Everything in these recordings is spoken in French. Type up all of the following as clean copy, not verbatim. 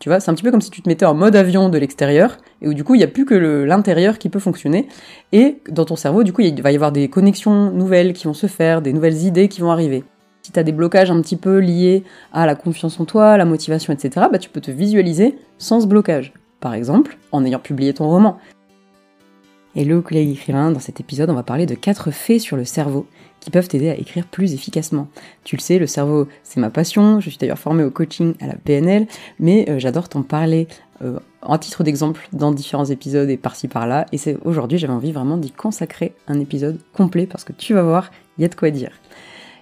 tu vois. C'est un petit peu comme si tu te mettais en mode avion de l'extérieur, et où du coup, il n'y a plus que l'intérieur qui peut fonctionner, et dans ton cerveau, du coup, il va y avoir des connexions nouvelles qui vont se faire, des nouvelles idées qui vont arriver. Si tu as des blocages un petit peu liés à la confiance en toi, à la motivation, etc., tu peux te visualiser sans ce blocage. Par exemple, en ayant publié ton roman. Hello collègue écrivain, dans cet épisode, on va parler de 4 faits sur le cerveau qui peuvent t'aider à écrire plus efficacement. Tu le sais, le cerveau, c'est ma passion, je suis d'ailleurs formée au coaching à la PNL, mais j'adore t'en parler en titre d'exemple dans différents épisodes et par-ci par-là, et c'est aujourd'hui, j'avais envie vraiment d'y consacrer un épisode complet, parce que tu vas voir, il y a de quoi dire.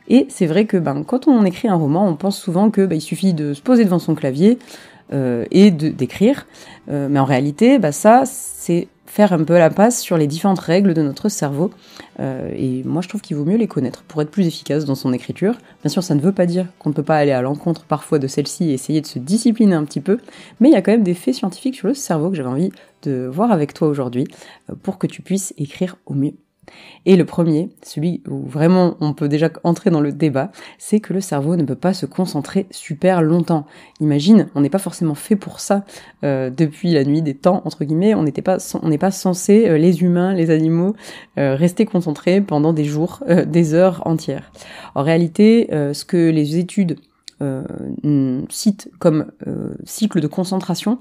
Et c'est vrai que quand on écrit un roman, on pense souvent que il suffit de se poser devant son clavier et d'écrire, mais en réalité, ça, c'est faire un peu la passe sur les différentes règles de notre cerveau, et moi je trouve qu'il vaut mieux les connaître pour être plus efficace dans son écriture. Bien sûr, ça ne veut pas dire qu'on ne peut pas aller à l'encontre parfois de celle-ci et essayer de se discipliner un petit peu, mais il y a quand même des faits scientifiques sur le cerveau que j'avais envie de voir avec toi aujourd'hui, pour que tu puisses écrire au mieux. Et le premier, celui où vraiment on peut déjà entrer dans le débat, c'est que le cerveau ne peut pas se concentrer super longtemps. Imagine, on n'est pas forcément fait pour ça depuis la nuit des temps, entre guillemets, on n'est pas censé, les humains, les animaux, rester concentrés pendant des jours, des heures entières. En réalité, ce que les études cite comme cycle de concentration,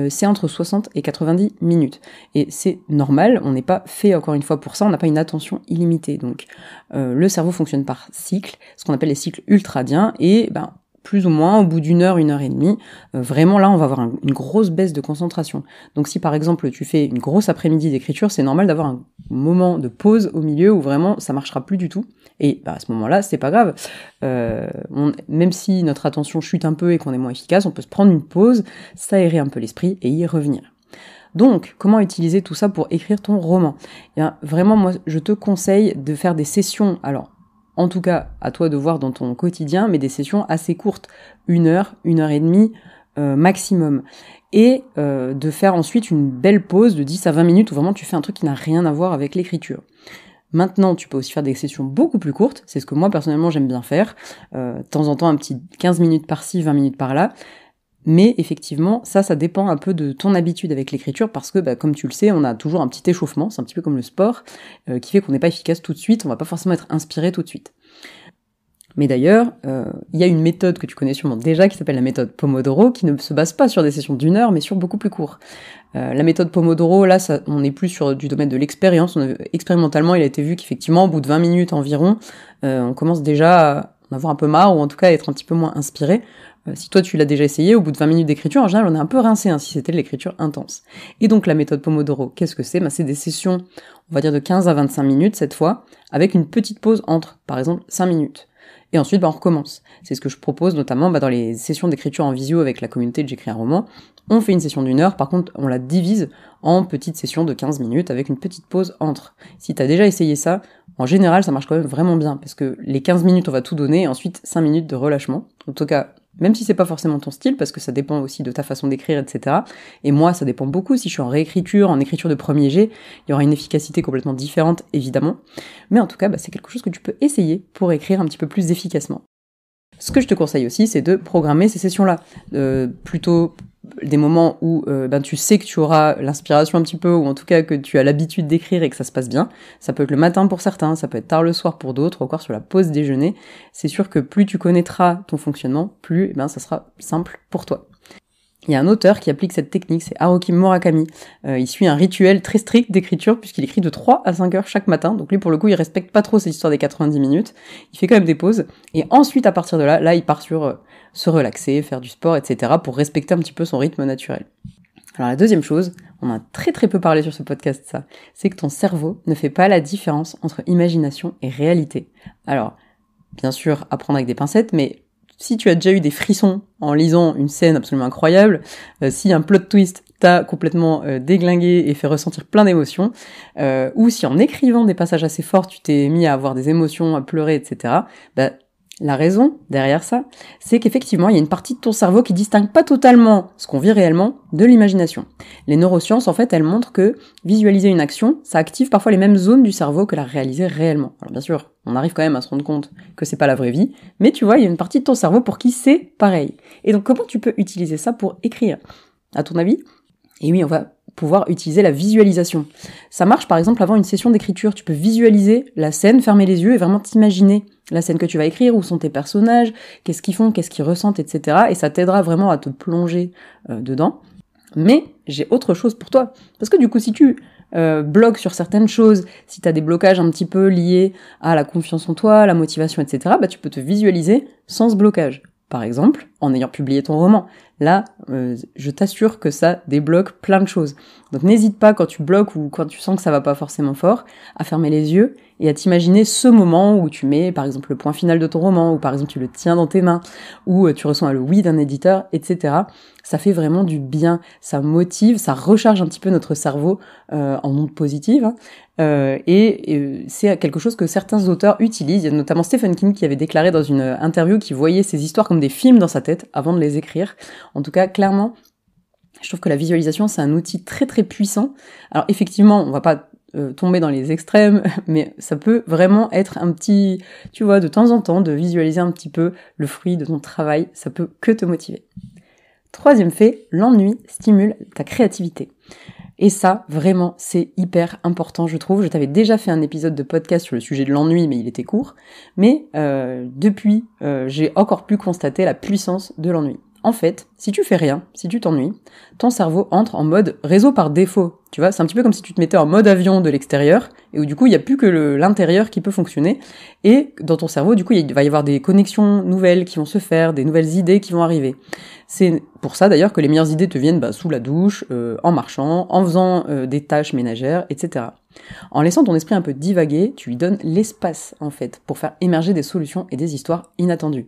c'est entre 60 et 90 minutes. Et c'est normal, on n'est pas fait encore une fois pour ça, on n'a pas une attention illimitée. Donc le cerveau fonctionne par cycle, ce qu'on appelle les cycles ultradiens, et plus ou moins au bout d'1 heure, 1 heure et demie, vraiment là on va avoir une grosse baisse de concentration. Donc si par exemple tu fais une grosse après-midi d'écriture, c'est normal d'avoir un moment de pause au milieu où vraiment ça marchera plus du tout. Et à ce moment-là, c'est pas grave. Même si notre attention chute un peu et qu'on est moins efficace, on peut se prendre une pause, s'aérer un peu l'esprit et y revenir. Donc, comment utiliser tout ça pour écrire ton roman ? Vraiment, moi, je te conseille de faire des sessions, alors, en tout cas, à toi de voir dans ton quotidien, mais des sessions assez courtes, 1 heure, 1 heure et demie, maximum. Et de faire ensuite une belle pause de 10 à 20 minutes où vraiment tu fais un truc qui n'a rien à voir avec l'écriture. Maintenant, tu peux aussi faire des sessions beaucoup plus courtes, c'est ce que moi personnellement j'aime bien faire, de temps en temps un petit 15 minutes par-ci, 20 minutes par-là, mais effectivement, ça dépend un peu de ton habitude avec l'écriture, parce que comme tu le sais, on a toujours un petit échauffement, c'est un petit peu comme le sport, qui fait qu'on n'est pas efficace tout de suite, on va pas forcément être inspiré tout de suite. Mais d'ailleurs, il y a une méthode que tu connais sûrement déjà qui s'appelle la méthode Pomodoro, qui ne se base pas sur des sessions d'1 heure, mais sur beaucoup plus court. La méthode Pomodoro, là, on est plus sur du domaine de l'expérience. Expérimentalement, il a été vu qu'effectivement, au bout de 20 minutes environ, on commence déjà à en avoir un peu marre, ou en tout cas à être un petit peu moins inspiré. Si toi tu l'as déjà essayé, au bout de 20 minutes d'écriture, en général, on est un peu rincé, si c'était de l'écriture intense. Et donc la méthode Pomodoro, qu'est-ce que c'est ? C'est des sessions, on va dire de 15 à 25 minutes cette fois, avec une petite pause entre, par exemple, 5 minutes. Et ensuite, on recommence. C'est ce que je propose notamment dans les sessions d'écriture en visio avec la communauté de J'écris un roman. On fait une session d'1 heure, par contre, on la divise en petites sessions de 15 minutes avec une petite pause entre. Si t'as déjà essayé ça, en général, ça marche quand même vraiment bien, parce que les 15 minutes, on va tout donner, et ensuite 5 minutes de relâchement. En tout cas, même si c'est pas forcément ton style, parce que ça dépend aussi de ta façon d'écrire, etc. Et moi, ça dépend beaucoup. Si je suis en réécriture, en écriture de premier jet, il y aura une efficacité complètement différente, évidemment. Mais en tout cas, c'est quelque chose que tu peux essayer pour écrire un petit peu plus efficacement. Ce que je te conseille aussi, c'est de programmer ces sessions-là. Plutôt des moments où tu sais que tu auras l'inspiration un petit peu, ou en tout cas que tu as l'habitude d'écrire et que ça se passe bien. Ça peut être le matin pour certains, ça peut être tard le soir pour d'autres, ou encore sur la pause déjeuner. C'est sûr que plus tu connaîtras ton fonctionnement, plus ça sera simple pour toi. Il y a un auteur qui applique cette technique, c'est Haruki Murakami. Il suit un rituel très strict d'écriture, puisqu'il écrit de 3 à 5 heures chaque matin. Donc lui, pour le coup, il respecte pas trop cette histoire des 90 minutes. Il fait quand même des pauses. Et ensuite, à partir de là, il part sur se relaxer, faire du sport, etc. pour respecter un petit peu son rythme naturel. Alors la deuxième chose, on a très très peu parlé sur ce podcast, ça, c'est que ton cerveau ne fait pas la différence entre imagination et réalité. Alors, bien sûr, à prendre avec des pincettes, mais si tu as déjà eu des frissons en lisant une scène absolument incroyable, si un plot twist t'a complètement déglingué et fait ressentir plein d'émotions, ou si en écrivant des passages assez forts, tu t'es mis à avoir des émotions, à pleurer, etc., La raison derrière ça, c'est qu'effectivement, il y a une partie de ton cerveau qui distingue pas totalement ce qu'on vit réellement de l'imagination. Les neurosciences, en fait, elles montrent que visualiser une action, ça active parfois les mêmes zones du cerveau que la réaliser réellement. Alors bien sûr, on arrive quand même à se rendre compte que c'est pas la vraie vie, mais tu vois, il y a une partie de ton cerveau pour qui c'est pareil. Et donc, comment tu peux utiliser ça pour écrire, à ton avis? Et oui, on va pouvoir utiliser la visualisation. Ça marche par exemple avant une session d'écriture, tu peux visualiser la scène, fermer les yeux et vraiment t'imaginer la scène que tu vas écrire, où sont tes personnages, qu'est-ce qu'ils font, qu'est-ce qu'ils ressentent, etc. Et ça t'aidera vraiment à te plonger dedans. Mais j'ai autre chose pour toi. Parce que du coup, si tu bloques sur certaines choses, si tu as des blocages un petit peu liés à la confiance en toi, la motivation, etc., bah, tu peux te visualiser sans ce blocage. Par exemple, en ayant publié ton roman. Là, je t'assure que ça débloque plein de choses. Donc n'hésite pas, quand tu bloques ou quand tu sens que ça va pas forcément fort, à fermer les yeux et à t'imaginer ce moment où tu mets, par exemple, le point final de ton roman, ou par exemple tu le tiens dans tes mains, ou tu ressens le oui d'un éditeur, etc. Ça fait vraiment du bien, ça motive, ça recharge un petit peu notre cerveau en ondes positives, hein. Et c'est quelque chose que certains auteurs utilisent. Il y a notamment Stephen King qui avait déclaré dans une interview qu'il voyait ses histoires comme des films dans sa tête avant de les écrire. En tout cas, clairement, je trouve que la visualisation, c'est un outil très très puissant. Alors effectivement, on va pas tomber dans les extrêmes, mais ça peut vraiment être un petit, tu vois, de temps en temps, de visualiser un petit peu le fruit de ton travail, ça peut que te motiver. Troisième fait, l'ennui stimule ta créativité. Et ça, vraiment, c'est hyper important, je trouve. Je t'avais déjà fait un épisode de podcast sur le sujet de l'ennui, mais il était court. Mais depuis, j'ai encore pu constater la puissance de l'ennui. En fait, si tu fais rien, si tu t'ennuies, ton cerveau entre en mode réseau par défaut. Tu vois, c'est un petit peu comme si tu te mettais en mode avion de l'extérieur, et où du coup, il n'y a plus que l'intérieur qui peut fonctionner. Et dans ton cerveau, du coup, il va y avoir des connexions nouvelles qui vont se faire, des nouvelles idées qui vont arriver. C'est pour ça d'ailleurs que les meilleures idées te viennent sous la douche, en marchant, en faisant des tâches ménagères, etc. En laissant ton esprit un peu divaguer, tu lui donnes l'espace, en fait, pour faire émerger des solutions et des histoires inattendues.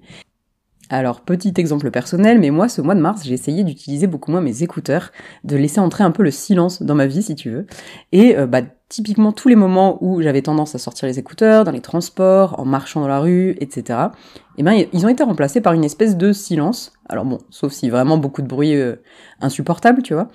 Alors, petit exemple personnel, mais moi, ce mois de mars, j'ai essayé d'utiliser beaucoup moins mes écouteurs, de laisser entrer un peu le silence dans ma vie, si tu veux. Et typiquement, tous les moments où j'avais tendance à sortir les écouteurs, dans les transports, en marchant dans la rue, etc., ils ont été remplacés par une espèce de silence. Alors bon, sauf si vraiment beaucoup de bruit insupportable, tu vois.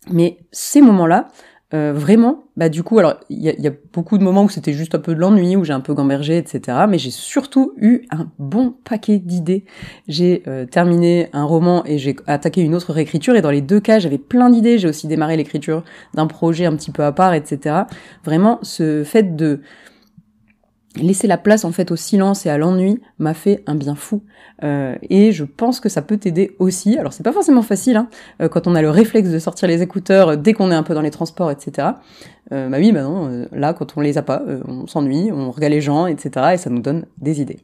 Mais ces moments-là, vraiment, du coup, alors il y a beaucoup de moments où c'était juste un peu de l'ennui, où j'ai un peu gambergé, etc. Mais j'ai surtout eu un bon paquet d'idées. J'ai terminé un roman et j'ai attaqué une autre réécriture, et dans les deux cas, j'avais plein d'idées. J'ai aussi démarré l'écriture d'un projet un petit peu à part, etc. Vraiment, ce fait de laisser la place en fait au silence et à l'ennui m'a fait un bien fou, et je pense que ça peut t'aider aussi. Alors c'est pas forcément facile, hein, quand on a le réflexe de sortir les écouteurs dès qu'on est un peu dans les transports, etc. Là quand on les a pas, on s'ennuie, on regarde les gens, etc. et ça nous donne des idées.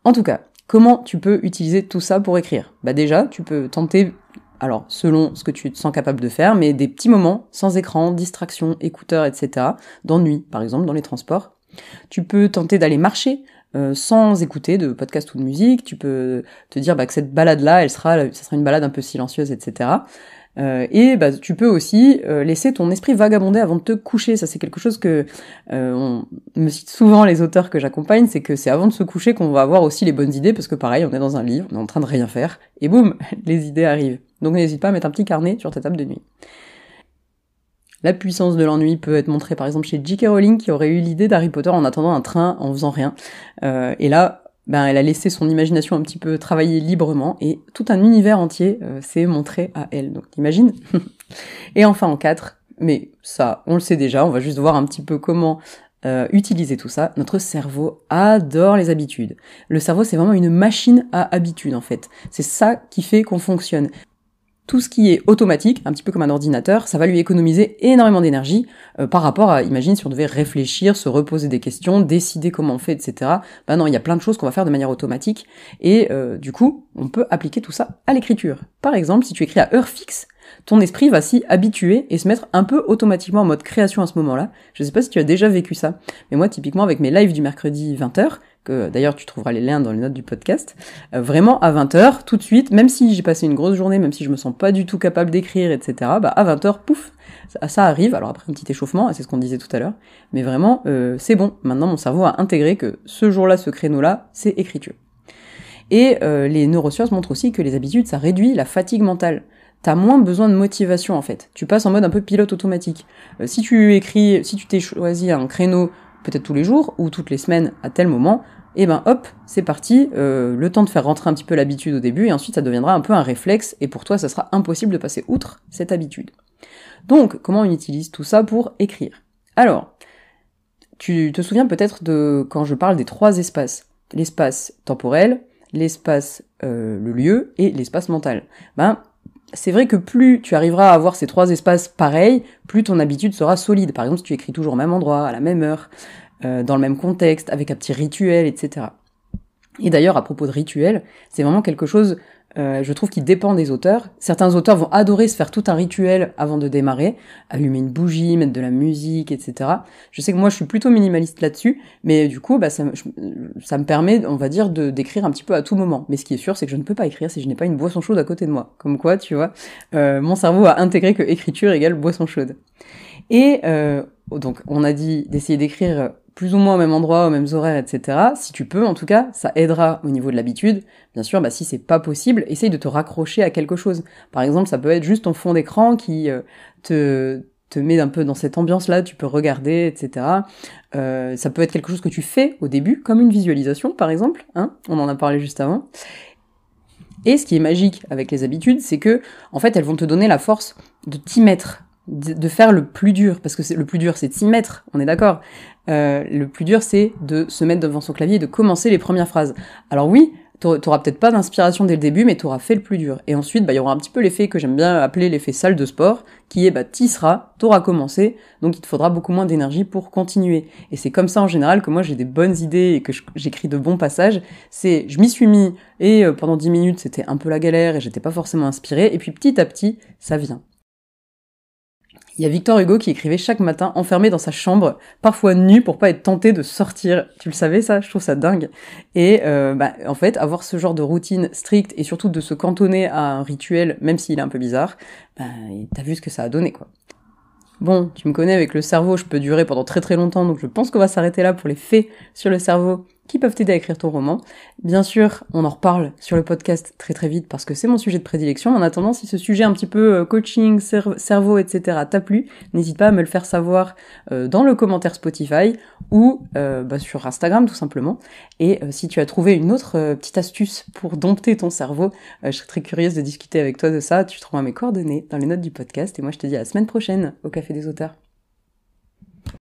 En tout cas, comment tu peux utiliser tout ça pour écrire? Déjà, tu peux tenter, alors selon ce que tu te sens capable de faire, mais des petits moments sans écran, distraction, écouteurs, etc. d'ennui, par exemple dans les transports. Tu peux tenter d'aller marcher sans écouter de podcast ou de musique. Tu peux te dire que cette balade-là, ça sera une balade un peu silencieuse, etc. Tu peux aussi laisser ton esprit vagabonder avant de te coucher. Ça, c'est quelque chose que on me cite souvent les auteurs que j'accompagne, c'est que c'est avant de se coucher qu'on va avoir aussi les bonnes idées, parce que pareil, on est dans un livre, on est en train de rien faire, et boum, les idées arrivent. Donc n'hésite pas à mettre un petit carnet sur ta table de nuit. La puissance de l'ennui peut être montrée par exemple chez J.K. Rowling, qui aurait eu l'idée d'Harry Potter en attendant un train en faisant rien. Et là, elle a laissé son imagination un petit peu travailler librement, et tout un univers entier s'est montré à elle. Donc t'imagines? Et enfin en 4, mais ça on le sait déjà, on va juste voir un petit peu comment utiliser tout ça. Notre cerveau adore les habitudes. Le cerveau, c'est vraiment une machine à habitudes en fait. C'est ça qui fait qu'on fonctionne. Tout ce qui est automatique, un petit peu comme un ordinateur, ça va lui économiser énormément d'énergie par rapport à, imagine si on devait réfléchir, se reposer des questions, décider comment on fait, etc. Non, il y a plein de choses qu'on va faire de manière automatique, et du coup, on peut appliquer tout ça à l'écriture. Par exemple, si tu écris à heure fixe, ton esprit va s'y habituer et se mettre un peu automatiquement en mode création à ce moment-là. Je sais pas si tu as déjà vécu ça, mais moi typiquement avec mes lives du mercredi 20h, que d'ailleurs tu trouveras les liens dans les notes du podcast, vraiment à 20h, tout de suite, même si j'ai passé une grosse journée, même si je me sens pas du tout capable d'écrire, etc., à 20h, pouf, ça arrive, alors après un petit échauffement, c'est ce qu'on disait tout à l'heure, mais vraiment, c'est bon, maintenant mon cerveau a intégré que ce jour-là, ce créneau-là, c'est écriture. Et les neurosciences montrent aussi que les habitudes, ça réduit la fatigue mentale. T'as moins besoin de motivation en fait. Tu passes en mode un peu pilote automatique. Si tu t'es choisi un créneau peut-être tous les jours ou toutes les semaines à tel moment, et ben hop, c'est parti, le temps de faire rentrer un petit peu l'habitude au début et ensuite ça deviendra un peu un réflexe et pour toi ça sera impossible de passer outre cette habitude. Donc comment on utilise tout ça pour écrire ? Alors, tu te souviens peut-être de quand je parle des 3 espaces. L'espace temporel, l'espace, le lieu et l'espace mental. C'est vrai que plus tu arriveras à avoir ces 3 espaces pareils, plus ton habitude sera solide. Par exemple, si tu écris toujours au même endroit, à la même heure, dans le même contexte, avec un petit rituel, etc. Et d'ailleurs, à propos de rituel, c'est vraiment quelque chose, je trouve, qui dépend des auteurs. Certains auteurs vont adorer se faire tout un rituel avant de démarrer, allumer une bougie, mettre de la musique, etc. Je sais que moi, je suis plutôt minimaliste là-dessus, mais du coup, ça me permet, on va dire, d'écrire un petit peu à tout moment. Mais ce qui est sûr, c'est que je ne peux pas écrire si je n'ai pas une boisson chaude à côté de moi. Comme quoi, tu vois, mon cerveau a intégré que écriture égale boisson chaude. Et donc, on a dit d'essayer d'écrire plus ou moins au même endroit, aux mêmes horaires, etc. Si tu peux, en tout cas, ça aidera au niveau de l'habitude. Bien sûr, si c'est pas possible, essaye de te raccrocher à quelque chose. Par exemple, ça peut être juste ton fond d'écran qui te met un peu dans cette ambiance-là, tu peux regarder, etc. Ça peut être quelque chose que tu fais au début, comme une visualisation, par exemple. On en a parlé juste avant. Et ce qui est magique avec les habitudes, c'est que, en fait, elles vont te donner la force de t'y mettre, de faire le plus dur, parce que le plus dur, c'est de s'y mettre, on est d'accord. Le plus dur, c'est de se mettre devant son clavier et de commencer les premières phrases. Alors oui, t'auras peut-être pas d'inspiration dès le début, mais t'auras fait le plus dur. Et ensuite, il y aura un petit peu l'effet que j'aime bien appeler l'effet salle de sport, qui est, t'y seras, t'auras commencé, donc il te faudra beaucoup moins d'énergie pour continuer. Et c'est comme ça, en général, que moi, j'ai des bonnes idées et que j'écris de bons passages. Je m'y suis mis, et pendant 10 minutes, c'était un peu la galère, et j'étais pas forcément inspirée, et puis petit à petit, ça vient. Il y a Victor Hugo qui écrivait chaque matin enfermé dans sa chambre, parfois nu pour pas être tenté de sortir. Tu le savais ça ? Je trouve ça dingue. Et en fait, avoir ce genre de routine stricte et surtout de se cantonner à un rituel, même s'il est un peu bizarre, t'as vu ce que ça a donné, quoi. Bon, tu me connais, avec le cerveau, je peux durer pendant très très longtemps, donc je pense qu'on va s'arrêter là pour les faits sur le cerveau qui peuvent t'aider à écrire ton roman. Bien sûr, on en reparle sur le podcast très très vite parce que c'est mon sujet de prédilection. En attendant, si ce sujet un petit peu coaching, cerveau, etc. t'a plu, n'hésite pas à me le faire savoir dans le commentaire Spotify ou sur Instagram tout simplement. Et si tu as trouvé une autre petite astuce pour dompter ton cerveau, je serais très curieuse de discuter avec toi de ça. Tu trouveras mes coordonnées dans les notes du podcast et moi je te dis à la semaine prochaine au Café des auteurs.